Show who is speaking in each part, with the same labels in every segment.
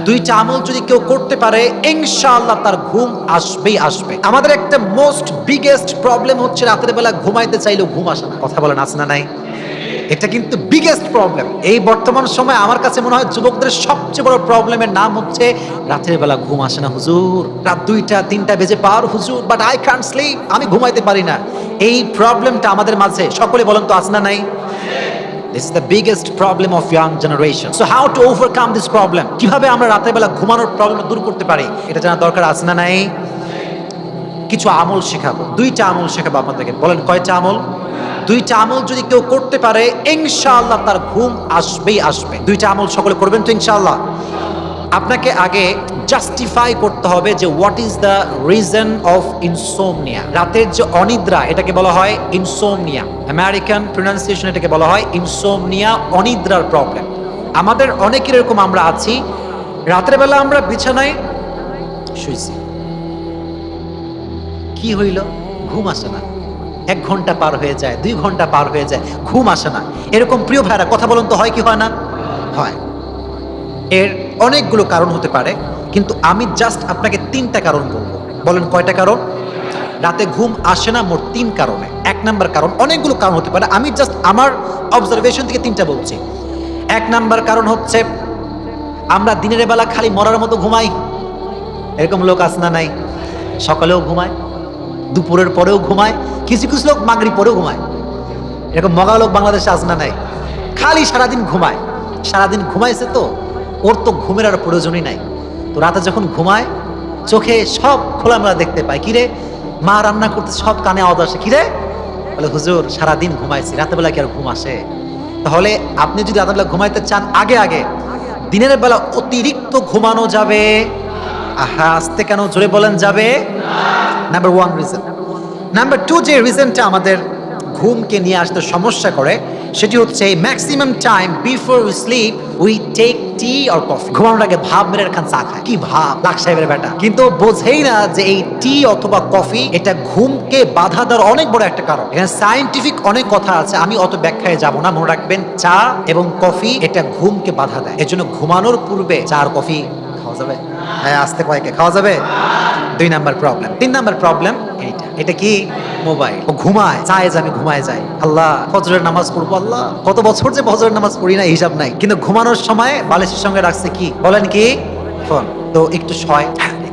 Speaker 1: দুইটা আমল যদি কেউ করতে পারে ইনশাআল্লাহ তার ঘুম আসবেই আসবে। আমাদের একটা মোস্ট বিগেস্ট প্রবলেম হচ্ছে রাতের বেলা ঘুমাইতে চাইলেও ঘুম আসে না। কথা বলেন আছে না নাই? এটা কিন্তু বিগেস্ট প্রবলেম। এই বর্তমান সময়ে আমার কাছে মনে হয় যুবকদের সবচেয়ে বড় প্রবলেমের নাম হচ্ছে রাতের বেলা ঘুম আসে না হুজুর। রাত 2টা 3টা বেজে পার হুজুর, বাট আই ক্যান্ট স্লিপ। আমি ঘুমাইতে পারি না। এই প্রবলেমটা আমাদের মাঝে সকলে বলেন তো আছে না নাই? This is the biggest problem of young generation. So how to overcome this problem? কিভাবে আমরা রাতের বেলা ঘুমানোর প্রবলেম দূর করতে পারি? এটা জানা দরকার আছে না নাই? কিছু আমল শেখাবো। দুইটা আমল শেখাবো আপনাদেরকে। বলেন কয়টা আমল? দুইটা আমল যদি কেউ করতে পারে ইনশাআল্লাহ তার ঘুম আসবেই আসবে। দুইটা আমল সকলে করবেন তো ইনশাআল্লাহ? আপনাকে আগে জাস্টিফাই করতে হবে যে what is the reason of insomnia. রাতের যে অনিদ্রা এটাকে বলা হয় ইনসোমনিয়া। আমেরিকান প্রনাউন্সিয়েশন এটাকে বলা হয় ইনসোমনিয়া, অনিদ্রার প্রবলেম। আমাদের অনেকের এরকম আমরা আছি, রাতের বেলা আমরা বিছানায় শুয়েছি, কি হইল? ঘুম আসে না। 1 ঘন্টা পার হয়ে যায়, 2 ঘন্টা পার হয়ে যায়, ঘুম আসে না। এরকম প্রিয় ভাইরা কথা বলুন তো, হয় কি হয় না? হয়। এর অনেকগুলো কারণ হতে পারে, কিন্তু আমি জাস্ট আপনাকে 3টা কারণ বলবো। বলেন কয়টা কারণ? রাতে ঘুম আসে না মোট 3 কারণে। 1 নাম্বার কারণ, অনেকগুলো কারণ হতে পারে, আমি জাস্ট আমার অবজারভেশন থেকে 3টা বলছি। 1 নাম্বার কারণ হচ্ছে আমরা দিনের বেলা খালি মরার মতো ঘুমাই। এরকম লোক আছে না নাই? সকালেও ঘুমায়, দুপুরের পরেও ঘুমায়, কিছু কিছু লোক মাগরিব পরেও ঘুমায়। এরকম মগা লোক বাংলাদেশে আছে না নাই? খালি সারাদিন ঘুমায়। সারাদিন ঘুমাইছে তো ওর তো ঘুমের আর প্রয়োজনই নাই। তো রাতে যখন ঘুমায় চোখে সব খোলামেলা দেখতে পায়। কিরে মা রান্না করতে সব কানে আওয়াজ আসে, কিরে বলে হুজুর সারাদিন ঘুমাইছি, রাতের বেলা কি আর ঘুম আসে? তাহলে আপনি যদি রাতের বেলা ঘুমাইতে চান, আগে আগে দিনের বেলা অতিরিক্ত ঘুমানো যাবে। আহা আসতে কেন, জোরে বলেন যাবে। Number 1 reason. নাম্বার 2 যে রিজনটা আমাদের ঘুমকে নিয়ে আসতে সমস্যা করে সেটি হচ্ছে maximum time before we sleep we take tea or coffee. ঘুমানোর আগে ভাব মেরে খান চা খায়। কি ভাব, লাখ সাহেবের বেটা। কিন্তু বোঝেই না যে এই টি অথবা কফি এটা ঘুমকে বাধা দেওয়ার অনেক বড় একটা কারণ। এখানে সায়েন্টিফিক অনেক কথা আছে, আমি অত ব্যাখ্যায় যাব না। মনে রাখবেন চা এবং কফি এটা ঘুমকে বাধা দেয়। এর জন্য ঘুমানোর পূর্বে চা আর কফি খাওয়া যাবে? হ্যাঁ আসতে কয়েকে খাওয়া যাবে। 2 নাম্বার প্রবলেম। 3 নাম্বার প্রবলেম এইটা। এটা কি? মোবাইল। ও ঘুমায়, চায় যে আমি ঘুমায় যাই, আল্লাহ ফজরের নামাজ পড়বো, আল্লাহ কত বছর যে ফজরের নামাজ পড়ি না হিসাব নাই, কিন্তু ঘুমানোর সময় বালিশের সঙ্গে রাখছে কি বলেন কি? ফোন। তো একটু শয়,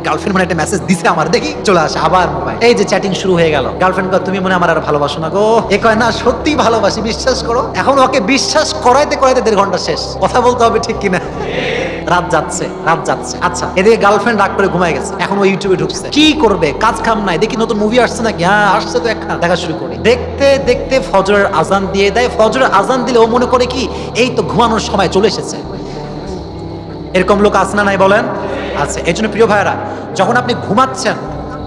Speaker 1: গার্লফ্রেন্ড মানে একটা মেসেজ দিছে আমার, দেখি চলে আসে আবার মোবাইল। এই যে চ্যাটিং শুরু হয়ে গেল। গার্লফ্রেন্ড কয় তুমি মনে আমার আর ভালোবাসো না গো। এ কয় না সত্যি ভালোবাসি, বিশ্বাস করো। এখন ওকে বিশ্বাস করাইতে করাইতে 1.5 ঘন্টা শেষ। কথা বলতে হবে ঠিক কিনা? রাত যাচ্ছে, রাত যাচ্ছে। আচ্ছা এদিকে গার্লফ্রেন্ড রাগ করে ঘুমায় গেছে, এখন ও ইউটিউবে ঢুকছে। কি করবে, কাজ কাম নাই, দেখি নতুন মুভি আসছে নাকি। হ্যাঁ আসছে তো একটা, দেখা শুরু করি। দেখতে দেখতে ফজরের আজান দিয়ে দেয়। ফজরের আজান দিলে ও মনে করে কি এই তো ঘুমানোর সময় চলে এসেছে। এরকম লোক আছে না নাই বলেন? আছে। এই জন্য প্রিয় ভাইয়েরা, যখন আপনি ঘুমাচ্ছেন,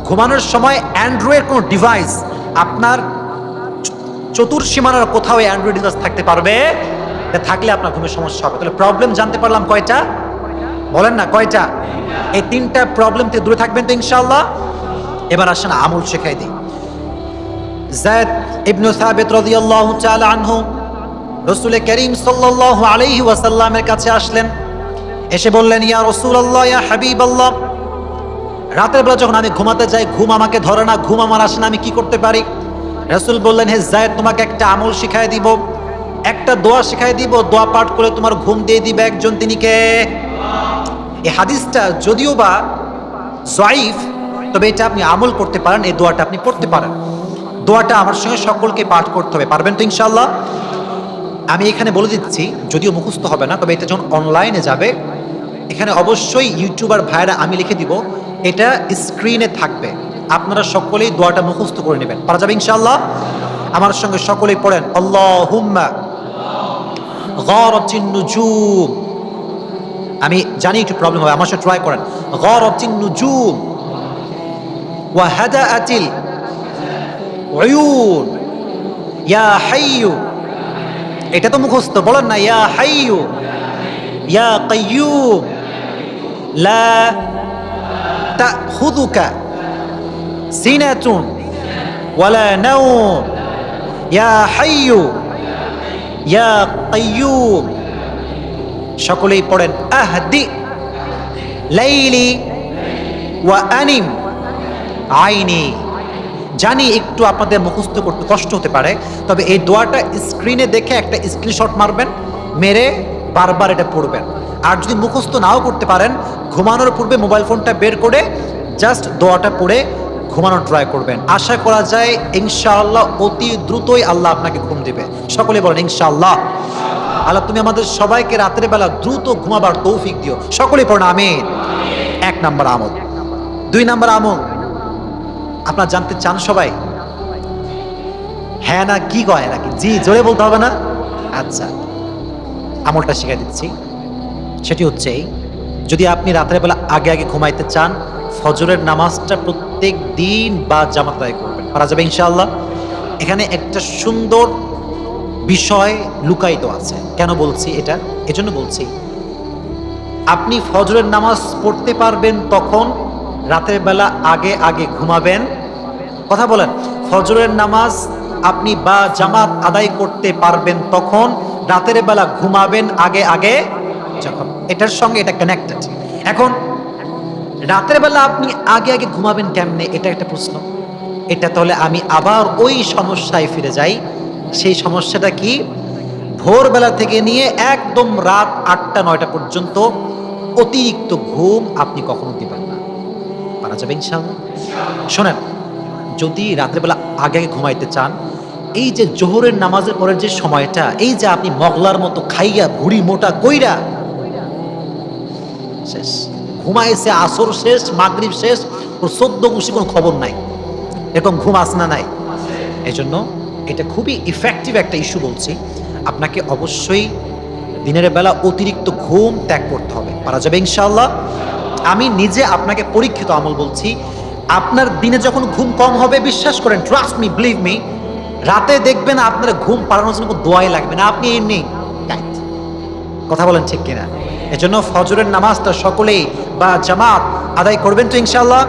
Speaker 1: ঘুমানোর সময় অ্যান্ড্রয়েড কোনো ডিভাইস আপনার চতুর্সীমানার কোথাও অ্যান্ড্রয়েড ডিভাইস থাকতে পারবে, থাকলে আপনার ঘুমের সমস্যা হবে। তাহলে প্রবলেম জানতে পারলাম কয়টা? বলেন না কয়টা? এই 3টা প্রবলেম থেকে দূরে থাকবেন তো ইনশাআল্লাহ। এবার আসেন আমল শেখাই দিই। যায়েদ ইবনে সাবিত রাদিয়াল্লাহু তাআলা আনহু রাসূল করিম সাল্লাল্লাহু আলাইহি ওয়াসাল্লামের কাছে আসলেন। এসে বললেন ইয়া রাসূলুল্লাহ, ইয়া হাবিবাল্লাহ, রাতের বেলা যখন আমি ঘুমাতে যাই ঘুম আমাকে ধরে না, ঘুম আমার আসে না, আমি কি করতে পারি? রাসূল বললেন হে যায়েদ, তোমাকে একটা আমল শিখাই দিব, একটা দোয়া শিখাই দিব, দোয়া পাঠ করে তোমার ঘুম দিয়ে দিবে একজন। তিনি কে? এই হাদিসটা যদিও বা জয়ীফ, তবে এটা আপনি আমল করতে পারেন, এই দোয়াটা আপনি পড়তে পারেন। দোয়াটা আমার সঙ্গে সকলকে পাঠ করতে হবে, পারবেন তো ইনশাআল্লাহ? আমি এখানে বলে দিচ্ছি, যদিও মুখস্থ হবে না, তবে এটা যখন অনলাইনে যাবে এখানে অবশ্যই ইউটিউবার ভাইরা আমি লিখে দিব, এটা স্ক্রিনে থাকবে। আপনারা সকলেই দোয়াটা মুখস্থ করে নেবেন, পারা যাবে ইনশাআল্লাহ? আমার সঙ্গে সকলেই পড়েন আল্লাহুম্মা গারাতিন নুজুম। আমি জানি একটু প্রবলেম হবে, আমার সাথে ট্রাই করেন। গারাতিন নুজুম ওয়া হাদাআতিল উয়ুন ইয়া হাইয়ু। এটা তো মুখস্থ, বলেন না ইয়া হাইয়ু ইয়া কাইয়ুম লা তাখুযুকা সিনাতুন ওয়ালা নাওম ইয়া হাইয়ু ইয়া কাইয়ুম। সকলেই পড়েন আহদি লাইলি ওয়া আনিম আইনি। জানি একটু আপনাদের মুখস্থ করতে কষ্ট হতে পারে, তবে এই দোয়াটা স্ক্রিনে দেখে একটা স্ক্রিনশট মারবেন, মেরে বারবার এটা পড়বেন। আর যদি মুখস্থ নাও করতে পারেন, ঘুমানোর পূর্বে মোবাইল ফোনটা বের করে জাস্ট দোয়াটা পড়ে ঘুমানোর ট্রাই করবেন। আশা করা যায় ইনশাআল্লাহ অতি দ্রুতই আল্লাহ আপনাকে ঘুম দিবে। সকলে বলেন ইনশাআল্লাহ। আল্লাহ তুমি আমাদের সবাইকে রাতের বেলা দ্রুত ঘুমাবার তৌফিক দিও। সকলে পড়েন আমিন। 1 নাম্বার আমল। 2 নাম্বার আমল আপনারা জানতে চান সবাই? হ্যাঁ না কি কয় নাকি? জি জোরে বলতে হবে না? আচ্ছা, আমলটা শিখিয়ে দিচ্ছি। সেটি হচ্ছে এই, যদি আপনি রাতের বেলা আগে আগে ঘুমাইতে চান, ফজরের নামাজটা প্রত্যেক দিন বা জামাত আদায় করবেন। পারা যাবে ইনশাআল্লাহ। এখানে একটা সুন্দর বিষয় লুকায়িত আছে। কেন বলছি এটা? এজন্য বলছি, আপনি ফজরের নামাজ পড়তে পারবেন তখন রাতের বেলা আগে আগে ঘুমাবেন। কথা বলেন, ফজরের নামাজ আপনি বা জামাত আদায় করতে পারবেন তখন রাতের বেলা ঘুমাবেন আগে আগে যখন। এটার সঙ্গে এটা কানেক্টেড। এখন রাতের বেলা আপনি আগে আগে ঘুমাবেন কেমনে, এটা একটা প্রশ্ন। এটা তাহলে আমি আবার ওই সমস্যায় ফিরে যাই। সেই সমস্যাটা কি? ভোরবেলা থেকে নিয়ে একদম রাত 8টা-9টা পর্যন্ত অতিরিক্ত ঘুম আপনি কখনো দিবেন না। পারা যাবে ইনশাআল্লাহ। শোনেন, যদি রাতের বেলা আগে আগে ঘুমাইতে চান, এই যে জোহরের নামাজের পরের যে সময়টা, এই যে আপনি মগলার মতো খাইয়া ভুড়ি মোটা কইরা শেষ, ঘুমাইছে আসর শেষ, মাগরিব শেষ, ওর 14 গুষি কোনো খবর নাই, এরকম ঘুম আসনা নাই। এই জন্য এটা খুবই ইফেক্টিভ একটা ইস্যু বলছি। আপনাকে অবশ্যই দিনের বেলা অতিরিক্ত ঘুম ত্যাগ করতে হবে। পারা যাবে ইনশাআল্লাহ। আমি নিজে আপনাকে পরীক্ষিত আমল বলছি, আপনার দিনে যখন ঘুম কম হবে, বিশ্বাস করেন, ট্রাস্ট মি, বিলিভ মি, রাতে দেখবেন আপনার ঘুম পাড়ানোর জন্য দোয়াই লাগবে না, আপনি এমনি গাইড। কথা বলেন ঠিক কিনা? এজন্য ফজরের নামাজটা সকলেই বা জামাত আদায় করবেন তো ইনশাআল্লাহ।